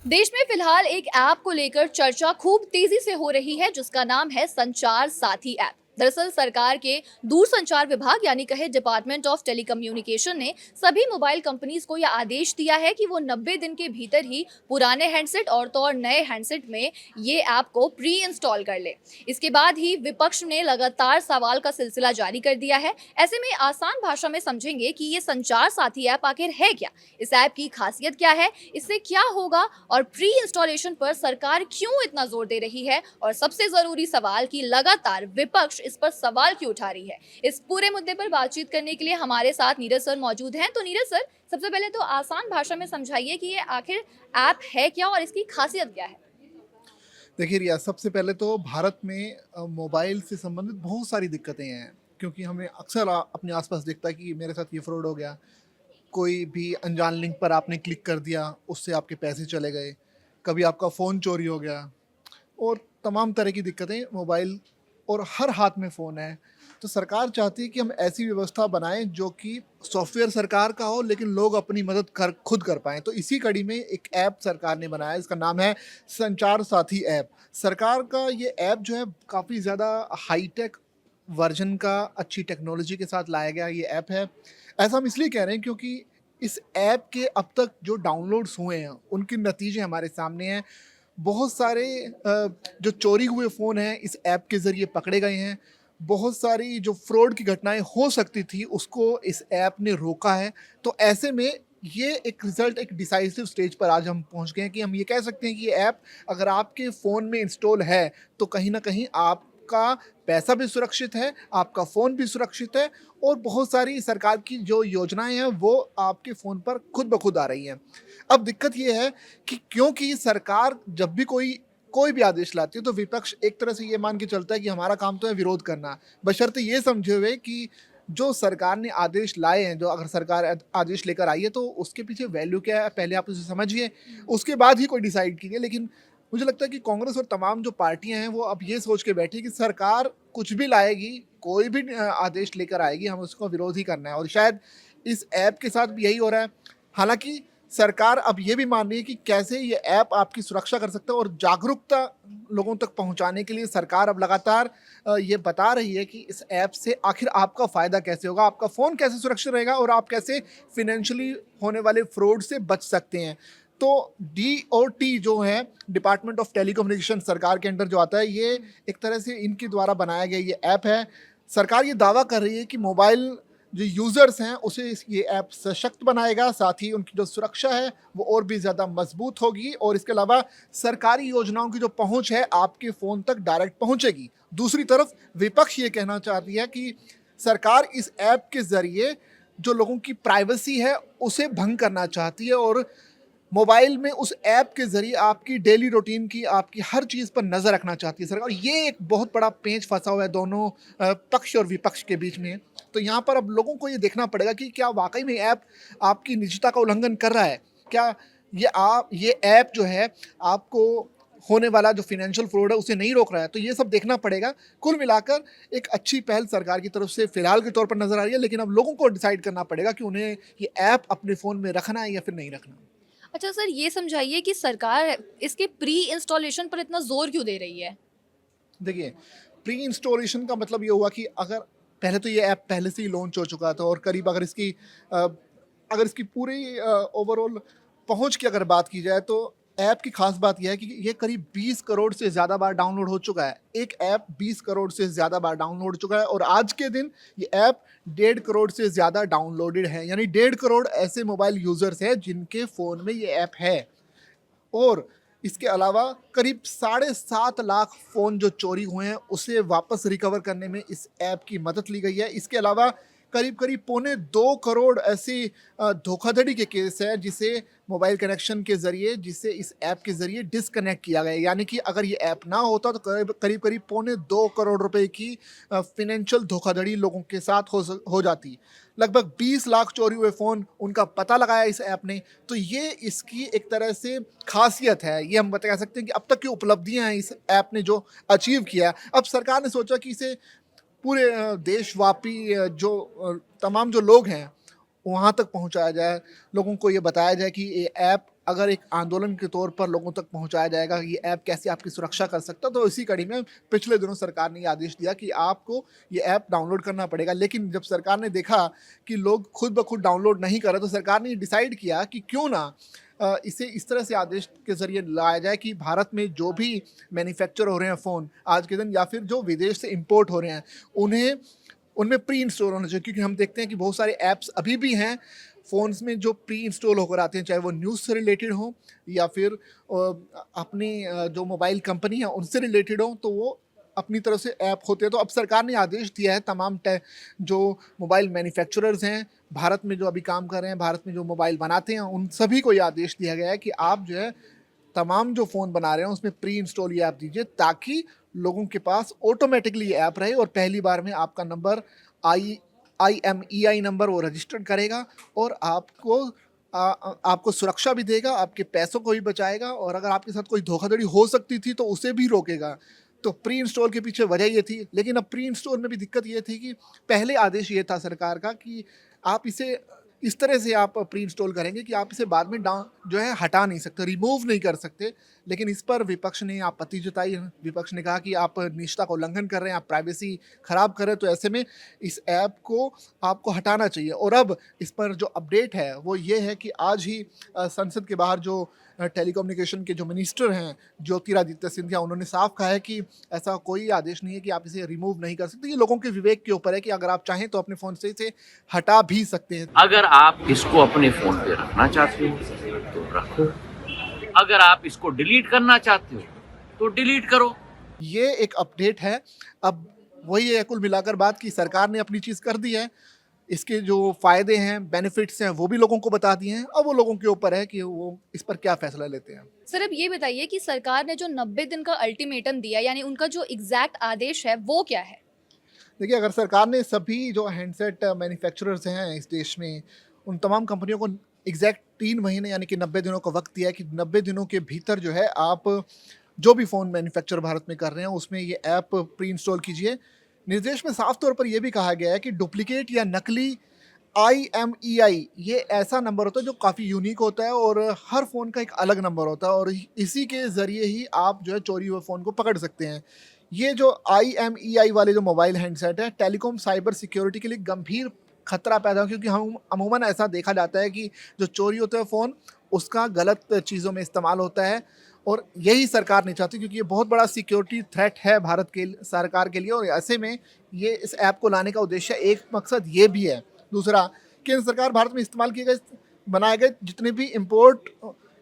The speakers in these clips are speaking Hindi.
देश में फिलहाल एक ऐप को लेकर चर्चा खूब तेजी से हो रही है जिसका नाम है संचार साथी ऐप। दरअसल सरकार के दूरसंचार विभाग यानी कहे डिपार्टमेंट ऑफ टेलीकम्युनिकेशन ने सभी मोबाइल कंपनीज को यह आदेश दिया है कि वो 90 दिन के भीतर ही पुराने हैंडसेट और तो और नए हैंडसेट में ये ऐप को प्री इंस्टॉल कर ले। इसके बाद ही विपक्ष ने लगातार सवाल का सिलसिला जारी कर दिया है। ऐसे में आसान भाषा में समझेंगे कि ये संचार साथी ऐप आखिर है क्या, इस ऐप की खासियत क्या है, इससे क्या होगा और प्री इंस्टॉलेशन पर सरकार क्यों इतना जोर दे रही है, और सबसे जरूरी सवाल कि लगातार विपक्ष इस पर सवाल क्यों उठा रही है। इस पूरे मुद्दे पर बातचीत करने के लिए हमारे साथ नीरज सर मौजूद हैं। तो नीरज सर, सबसे पहले तो आसान भाषा में समझाइए कि ये आखिर ऐप है क्या और इसकी खासियत क्या है। देखिए रिया, सबसे पहले तो भारत में मोबाइल से संबंधित बहुत सारी दिक्कतें हैं, क्योंकि हमें अक्सर अपने आसपास दिखता है कि मेरे साथ ये फ्रॉड हो गया। कोई भी अनजान लिंक पर आपने क्लिक कर दिया, उससे आपके पैसे चले गए। कभी आपका फ़ोन चोरी हो गया और तमाम तरह की दिक्कतें मोबाइल, और हर हाथ में फ़ोन है। तो सरकार चाहती है कि हम ऐसी व्यवस्था बनाएँ जो कि सॉफ्टवेयर सरकार का हो, लेकिन लोग अपनी मदद कर खुद कर पाएँ। तो इसी कड़ी में एक ऐप सरकार ने बनाया है, इसका नाम है संचार साथी ऐप। सरकार का ये ऐप जो है काफ़ी ज़्यादा हाई-टेक वर्ज़न का, अच्छी टेक्नोलॉजी के साथ लाया गया ये ऐप है। ऐसा हम इसलिए कह रहे हैं क्योंकि इस ऐप के अब तक जो डाउनलोड्स हुए हैं, उनके नतीजे हमारे सामने हैं। बहुत सारे जो चोरी हुए फ़ोन हैं इस ऐप के ज़रिए पकड़े गए हैं। बहुत सारी जो फ्रॉड की घटनाएँ हो सकती थी उसको इस ऐप ने रोका है। तो ऐसे में ये एक रिज़ल्ट, एक डिसाइसिव स्टेज पर आज हम पहुँच गए हैं कि हम ये कह सकते हैं कि ये ऐप अगर आपके फ़ोन में इंस्टॉल है, तो कहीं न कहीं आपका पैसा भी सुरक्षित है, आपका फ़ोन भी सुरक्षित है, और बहुत सारी सरकार की जो योजनाएँ हैं वो आपके फ़ोन पर खुद ब खुद आ रही हैं। अब दिक्कत ये है कि क्योंकि सरकार जब भी कोई कोई भी आदेश लाती है, तो विपक्ष एक तरह से ये मान के चलता है कि हमारा काम तो है विरोध करना, बशर्ते ये समझे हुए कि जो सरकार ने आदेश लाए हैं, जो अगर सरकार आदेश लेकर आई है तो उसके पीछे वैल्यू क्या है, पहले आप उसे समझिए, उसके बाद ही कोई डिसाइड कीजिए। लेकिन मुझे लगता है कि कांग्रेस और तमाम जो पार्टियां हैं वो अब ये सोच के बैठी कि सरकार कुछ भी लाएगी, कोई भी आदेश लेकर आएगी, हम उसको विरोध ही करना है। और शायद इस ऐप के साथ भी यही हो रहा है। हालांकि सरकार अब ये भी मान रही है कि कैसे ये ऐप आपकी सुरक्षा कर सकता है, और जागरूकता लोगों तक पहुंचाने के लिए सरकार अब लगातार ये बता रही है कि इस ऐप से आखिर आपका फ़ायदा कैसे होगा, आपका फ़ोन कैसे सुरक्षित रहेगा, और आप कैसे फिनेंशियली होने वाले फ्रॉड से बच सकते हैं। तो DOT जो है, डिपार्टमेंट ऑफ टेलीकम्युनिकेशन, सरकार के अंडर जो आता है, ये एक तरह से इनके द्वारा बनाया गया ये ऐप है। सरकार ये दावा कर रही है कि मोबाइल जो यूज़र्स हैं उसे ये ऐप सशक्त बनाएगा, साथ ही उनकी जो सुरक्षा है वो और भी ज़्यादा मजबूत होगी, और इसके अलावा सरकारी योजनाओं की जो पहुंच है आपके फ़ोन तक डायरेक्ट पहुंचेगी। दूसरी तरफ विपक्ष ये कहना चाहती है कि सरकार इस ऐप के ज़रिए जो लोगों की प्राइवेसी है उसे भंग करना चाहती है, और मोबाइल में उस ऐप के ज़रिए आपकी डेली रूटीन की, आपकी हर चीज़ पर नज़र रखना चाहती है सरकार। ये एक बहुत बड़ा पेंच फँसा हुआ है दोनों पक्ष और विपक्ष के बीच में। तो यहाँ पर अब लोगों को ये देखना पड़ेगा कि क्या वाक़ई में ऐप आपकी निजता का उल्लंघन कर रहा है? क्या ये ऐप जो है आपको होने वाला जो फ़ाइनेंशियल फ्रॉड है उसे नहीं रोक रहा है? तो ये सब देखना पड़ेगा। कुल मिलाकर एक अच्छी पहल सरकार की तरफ से फ़िलहाल के तौर पर नज़र आ रही है, लेकिन अब लोगों को डिसाइड करना पड़ेगा कि उन्हें ये ऐप अपने फ़ोन में रखना है या फिर नहीं रखना। अच्छा सर, ये समझाइए कि सरकार इसके प्री इंस्टॉलेशन पर इतना जोर क्यों दे रही है। देखिए, प्री इंस्टॉलेशन का मतलब ये हुआ कि अगर पहले तो ये ऐप पहले से ही लॉन्च हो चुका था, और करीब अ, अगर इसकी पूरी ओवरऑल पहुँच की अगर बात की जाए, तो ऐप की ख़ास बात ये है कि ये करीब 20 करोड़ से ज़्यादा बार डाउनलोड हो चुका है। एक ऐप 20 करोड़ से ज़्यादा बार डाउनलोड हो चुका है, और आज के दिन ये ऐप 1.5 करोड़ से ज़्यादा डाउनलोडेड है। यानी 1.5 करोड़ ऐसे मोबाइल यूज़र्स हैं जिनके फ़ोन में ये ऐप है। और इसके अलावा करीब 7.5 लाख फ़ोन जो चोरी हुए हैं उसे वापस रिकवर करने में इस ऐप की मदद ली गई है। इसके अलावा करीब-करीब पौने 2 करोड़ ऐसी धोखाधड़ी के केस हैं जिसे मोबाइल कनेक्शन के ज़रिए, जिसे इस ऐप के ज़रिए डिस्कनेक्ट किया गया है। यानी कि अगर ये ऐप ना होता तो करीब-करीब पौने 2 करोड़ रुपए की फ़ाइनेंशियल धोखाधड़ी लोगों के साथ हो जाती। लगभग 20 लाख चोरी हुए फ़ोन, उनका पता लगाया इस ऐप ने। तो ये इसकी एक तरह से ख़ासियत है। ये हम बता सकते हैं कि अब तक की उपलब्धियाँ हैं इस ऐप ने जो अचीव किया है। अब सरकार ने सोचा कि इसे पूरे देशव्यापी तमाम जो लोग हैं वहाँ तक पहुँचाया जाए, लोगों को ये बताया जाए कि ये ऐप अगर एक आंदोलन के तौर पर लोगों तक पहुँचाया जाएगा, ये ऐप कैसे आपकी सुरक्षा कर सकता है। तो इसी कड़ी में पिछले दिनों सरकार ने ये आदेश दिया कि आपको ये ऐप डाउनलोड करना पड़ेगा। लेकिन जब सरकार ने देखा कि लोग खुद ब खुद डाउनलोड नहीं कर रहे, तो सरकार ने ये डिसाइड किया कि क्यों ना इसे इस तरह से आदेश के ज़रिए लाया जाए कि भारत में जो भी मैन्युफैक्चर हो रहे हैं फ़ोन आज के दिन, या फिर जो विदेश से इम्पोर्ट हो रहे हैं, उन्हें उनमें प्री इंस्टॉल होना चाहिए। क्योंकि हम देखते हैं कि बहुत सारे ऐप्स अभी भी हैं फ़ोन्स में जो प्री इंस्टॉल होकर आते हैं, चाहे वो न्यूज़ से रिलेटेड हो या फिर अपनी जो मोबाइल कंपनी है उनसे रिलेटेड हो, तो वो अपनी तरफ से ऐप होते हैं। तो अब सरकार ने आदेश दिया है तमाम जो मोबाइल मैन्युफैक्चरर्स हैं भारत में, जो अभी काम कर रहे हैं, भारत में जो मोबाइल बनाते हैं, उन सभी को ये आदेश दिया गया है कि आप जो है तमाम जो फ़ोन बना रहे हैं उसमें प्री इंस्टॉल ये ऐप दीजिए, ताकि लोगों के पास ऑटोमेटिकली ये ऐप रहे और पहली बार में आपका नंबर IMEI नंबर वो रजिस्टर्ड करेगा और आपको सुरक्षा भी देगा, आपके पैसों को भी बचाएगा, और अगर आपके साथ कोई धोखाधड़ी हो सकती थी तो उसे भी रोकेगा। तो प्री इंस्टॉल के पीछे वजह ये थी। लेकिन अब प्री इंस्टॉल में भी दिक्कत ये थी कि पहले आदेश ये था सरकार का कि आप इसे इस तरह से आप प्री इंस्टॉल करेंगे कि आप इसे बाद में जो है हटा नहीं सकते, रिमूव नहीं कर सकते। लेकिन इस पर विपक्ष ने आपत्ति जताई। विपक्ष ने कहा कि आप निजता का उल्लंघन कर रहे हैं, आप प्राइवेसी खराब कर रहे हैं, तो ऐसे में इस ऐप को आपको हटाना चाहिए। और अब इस पर जो अपडेट है वो ये है कि आज ही संसद के बाहर जो टेलीकम्युनिकेशन के जो मिनिस्टर हैं ज्योतिरादित्य सिंधिया, उन्होंने साफ कहा है कि ऐसा कोई आदेश नहीं है कि आप इसे रिमूव नहीं कर सकते। ये लोगों के विवेक के ऊपर है कि अगर आप चाहें तो अपने फ़ोन से इसे हटा भी सकते हैं। अगर आप इसको अपने फोन पे रखना चाहते हो तो रखो, अगर आप इसको डिलीट करना चाहते हो तो डिलीट करो। ये एक अपडेट है। अब वही है कुल मिलाकर बात कि सरकार ने अपनी चीज़ कर दी है, इसके जो फ़ायदे हैं, बेनिफिट्स हैं, वो भी लोगों को बता दिए हैं। अब वो लोगों के ऊपर है कि वो इस पर क्या फ़ैसला लेते हैं। सर अब ये बताइए कि सरकार ने जो 90 दिन का अल्टीमेटम दिया, यानी उनका जो एग्जैक्ट आदेश है वो क्या है? देखिए, अगर सरकार ने सभी जो हैंडसेट मैन्युफैक्चरर्स हैं इस देश में, उन तमाम कंपनियों को एग्जैक्ट 3 महीने यानी कि 90 दिनों का वक्त दिया है कि 90 दिनों के भीतर जो है आप जो भी फ़ोन मैन्युफैक्चर भारत में कर रहे हैं उसमें ये ऐप प्री इंस्टॉल कीजिए। निर्देश में साफ तौर पर यह भी कहा गया है कि डुप्लीकेट या नकली IMEI ये ऐसा नंबर होता है जो काफ़ी यूनिक होता है और हर फ़ोन का एक अलग नंबर होता है, और इसी के ज़रिए ही आप जो है चोरी हुए फ़ोन को पकड़ सकते हैं। ये जो IMEI वाले जो मोबाइल हैंडसेट है, टेलीकॉम साइबर सिक्योरिटी के लिए गंभीर खतरा पैदा हो, क्योंकि हम अमूमन ऐसा देखा जाता है कि जो चोरी होता है फ़ोन, उसका गलत चीज़ों में इस्तेमाल होता है, और यही सरकार नहीं चाहती, क्योंकि ये बहुत बड़ा सिक्योरिटी थ्रेट है भारत के सरकार के लिए। और ऐसे में ये इस ऐप को लाने का उद्देश्य, एक मकसद ये भी है। दूसरा, केंद्र सरकार भारत में इस्तेमाल किए गए बनाए गए जितने भी इम्पोर्ट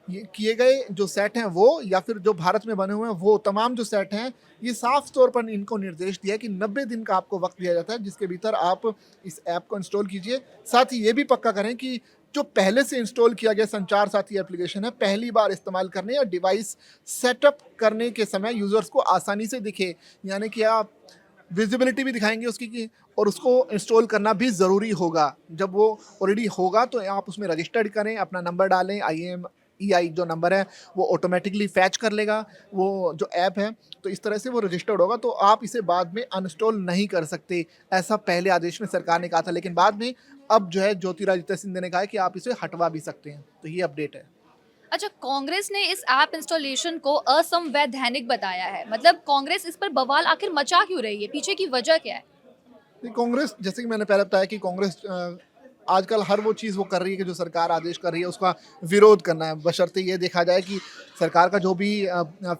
किए गए जो सेट हैं वो, या फिर जो भारत में बने हुए हैं वो तमाम जो सेट हैं, ये साफ तौर पर इनको निर्देश दिया है कि 90 दिन का आपको वक्त दिया जाता है जिसके भीतर आप इस ऐप को इंस्टॉल कीजिए। साथ ही ये भी पक्का करें कि जो पहले से इंस्टॉल किया गया संचार साथी एप्लीकेशन है, पहली बार इस्तेमाल करने या डिवाइस सेटअप करने के समय यूज़र्स को आसानी से दिखे, यानी कि आप विजिबिलिटी भी दिखाएंगे उसकी कि, और उसको इंस्टॉल करना भी ज़रूरी होगा। जब वो ऑलरेडी होगा तो आप उसमें रजिस्टर्ड करें, अपना नंबर डालें, IMEI जो नंबर है वो ऑटोमेटिकली फैच कर लेगा वो जो ऐप है, तो इस तरह से वो रजिस्टर्ड होगा, तो आप इसे बाद में अनइंस्टॉल नहीं कर सकते। ऐसा पहले आदेश में सरकार ने कहा था, लेकिन बाद में अब जो है ज्योतिरादित्य सिंधिया ने कहा है कि आप इसे हटवा भी सकते हैं। तो ये अपडेट है। अच्छा, कांग्रेस ने इस ऐप इंस्टॉलेशन को असंवैधानिक बताया है। मतलब कांग्रेस इस पर बवाल आखिर मचा क्यों रही है? पीछे की वजह क्या है? कांग्रेस, जैसे कि मैंने पहले बताया कि कांग्रेस आजकल हर वो चीज़ वो कर रही है कि जो सरकार आदेश कर रही है उसका विरोध करना है, बशर्ते ये देखा जाए कि सरकार का जो भी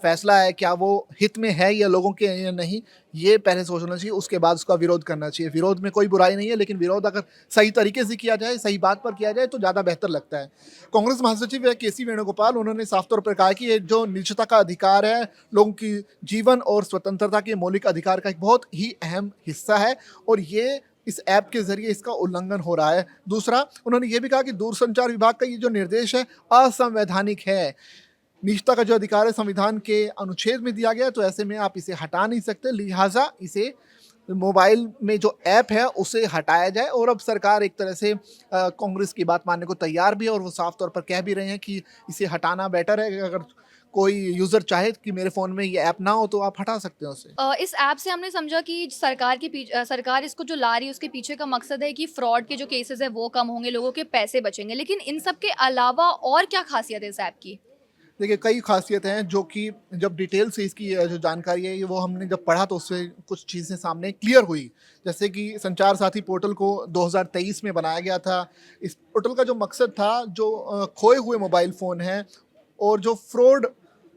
फैसला है क्या वो हित में है या लोगों के या नहीं, ये पहले सोचना चाहिए, उसके बाद उसका विरोध करना चाहिए। विरोध में कोई बुराई नहीं है, लेकिन विरोध अगर सही तरीके से किया जाए, सही बात पर किया जाए तो ज़्यादा बेहतर लगता है। कांग्रेस महासचिव KC वेणुगोपाल, उन्होंने साफ तौर पर कहा कि ये जो निजता का अधिकार है, लोगों की जीवन और स्वतंत्रता के मौलिक अधिकार का एक बहुत ही अहम हिस्सा है, और ये इस ऐप के ज़रिए इसका उल्लंघन हो रहा है। दूसरा, उन्होंने ये भी कहा कि दूरसंचार विभाग का ये जो निर्देश है असंवैधानिक है। निजता का जो अधिकार है संविधान के अनुच्छेद में दिया गया है, तो ऐसे में आप इसे हटा नहीं सकते, लिहाजा इसे मोबाइल में जो ऐप है उसे हटाया जाए। और अब सरकार एक तरह से कांग्रेस की बात मानने को तैयार भी है और वो साफ तौर पर कह भी रहे हैं कि इसे हटाना बेटर है। अगर कोई यूज़र चाहे कि मेरे फ़ोन में ये ऐप ना हो तो आप हटा सकते हो उसे। इस ऐप से हमने समझा कि सरकार इसको जो ला रही है उसके पीछे का मकसद है कि फ्रॉड के जो केसेस है वो कम होंगे, लोगों के पैसे बचेंगे। लेकिन इन सब के अलावा और क्या खासियत है इस ऐप की? देखिए, कई ख़ासियतें हैं जो कि जब डिटेल से इसकी जो जानकारी है ये वो हमने जब पढ़ा तो उससे कुछ चीज़ें सामने क्लियर हुई। जैसे कि संचार साथी पोर्टल को 2023 में बनाया गया था। इस पोर्टल का जो मकसद था, जो खोए हुए मोबाइल फ़ोन हैं और जो फ्रॉड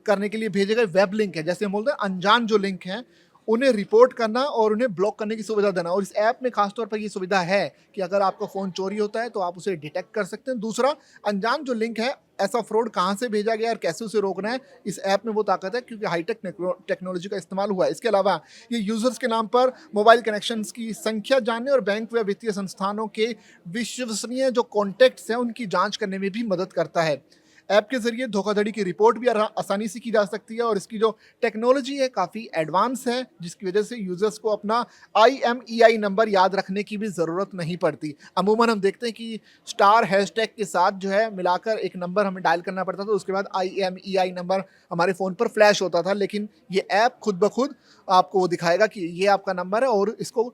करने के लिए भेजे गए वेब लिंक हैं, जैसे हम बोलते हैं अनजान जो लिंक हैं, उन्हें रिपोर्ट करना और उन्हें ब्लॉक करने की सुविधा देना। और इस ऐप में ख़ास तौर पर ये सुविधा है कि अगर आपका फ़ोन चोरी होता है तो आप उसे डिटेक्ट कर सकते हैं। दूसरा, अनजान जो लिंक है, ऐसा फ्रॉड कहाँ से भेजा गया और कैसे उसे रोकना है, इस ऐप में वो ताकत है क्योंकि हाईटेक टेक्नोलॉजी का इस्तेमाल हुआ है। इसके अलावा ये यूज़र्स के नाम पर मोबाइल कनेक्शंस की संख्या जानने और बैंक व वित्तीय संस्थानों के विश्वसनीय जो कॉन्टैक्ट्स हैं उनकी जाँच करने में भी मदद करता है। ऐप के ज़रिए धोखाधड़ी की रिपोर्ट भी आसानी से की जा सकती है और इसकी जो टेक्नोलॉजी है काफ़ी एडवांस है, जिसकी वजह से यूज़र्स को अपना IMEI नंबर याद रखने की भी ज़रूरत नहीं पड़ती। अमूमन हम देखते हैं कि स्टार हैशटैग के साथ जो है मिलाकर एक नंबर हमें डायल करना पड़ता था, उसके बाद IMEI नंबर हमारे फ़ोन पर फ्लैश होता था। लेकिन ये ऐप खुद ब खुद आपको वो दिखाएगा कि ये आपका नंबर है और इसको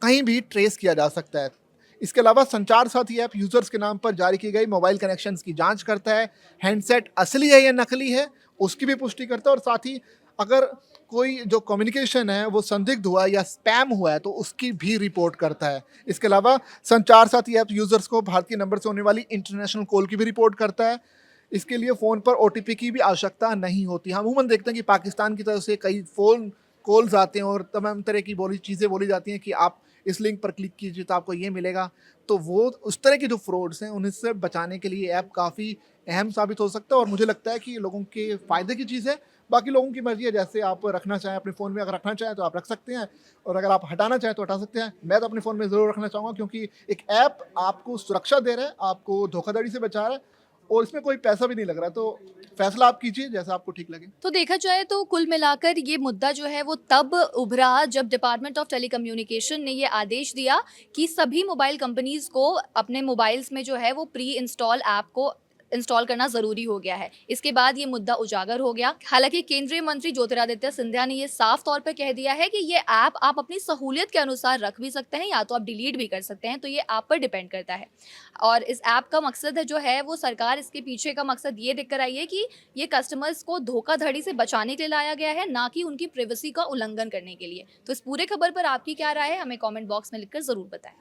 कहीं भी ट्रेस किया जा सकता है। इसके अलावा संचार साथी ऐप यूज़र्स के नाम पर जारी की गई मोबाइल कनेक्शंस की जांच करता है, हैंडसेट असली है या नकली है, उसकी भी पुष्टि करता है और साथ ही अगर कोई जो कम्युनिकेशन है वो संदिग्ध हुआ है या स्पैम हुआ है तो उसकी भी रिपोर्ट करता है। इसके अलावा संचार साथी ऐप यूज़र्स को भारतीय नंबर से होने वाली इंटरनेशनल कॉल की भी रिपोर्ट करता है। इसके लिए फ़ोन पर OTP की भी आवश्यकता नहीं होती। हम अमूमन देखते हैं कि पाकिस्तान की तरफ से कई फ़ोन कॉल्स आते हैं और तमाम तरह की चीज़ें बोली जाती हैं कि आप इस लिंक पर क्लिक कीजिए तो आपको ये मिलेगा। तो वो उस तरह के जो फ्रॉड्स हैं उनसे बचाने के लिए ऐप काफ़ी अहम साबित हो सकता है और मुझे लगता है कि लोगों के फ़ायदे की चीज़ है। बाकी लोगों की मर्ज़ी है, जैसे आप रखना चाहें अपने फ़ोन में, अगर रखना चाहें तो आप रख सकते हैं और अगर आप हटाना चाहें तो हटा सकते हैं। मैं तो अपने फ़ोन में ज़रूर रखना चाहूँगा क्योंकि एक ऐप आपको सुरक्षा दे रहा है, आपको धोखाधड़ी से बचा रहा है और इसमें कोई पैसा भी नहीं लग रहा। तो फ़ैसला आप कीजिए जैसा आपको ठीक लगे। तो देखा जाए तो कुल मिलाकर ये मुद्दा जो है वो तब उभरा जब डिपार्टमेंट ऑफ टेलीकम्युनिकेशन ने ये आदेश दिया कि सभी मोबाइल कंपनीज को अपने मोबाइल्स में जो है वो प्री इंस्टॉल ऐप को इंस्टॉल करना ज़रूरी हो गया है। इसके बाद ये मुद्दा उजागर हो गया। हालांकि केंद्रीय मंत्री ज्योतिरादित्य सिंधिया ने ये साफ तौर पर कह दिया है कि ये ऐप आप अपनी सहूलियत के अनुसार रख भी सकते हैं या तो आप डिलीट भी कर सकते हैं, तो ये आप पर डिपेंड करता है। और इस ऐप का मकसद है जो है वो सरकार इसके पीछे का मकसद ये देखकर आई है कि ये कस्टमर्स को धोखाधड़ी से बचाने के लिए लाया गया है, ना कि उनकी प्राइवेसी का उल्लंघन करने के लिए। तो इस पूरे खबर पर आपकी क्या राय है, हमें कमेंट बॉक्स में लिखकर ज़रूर बताएं।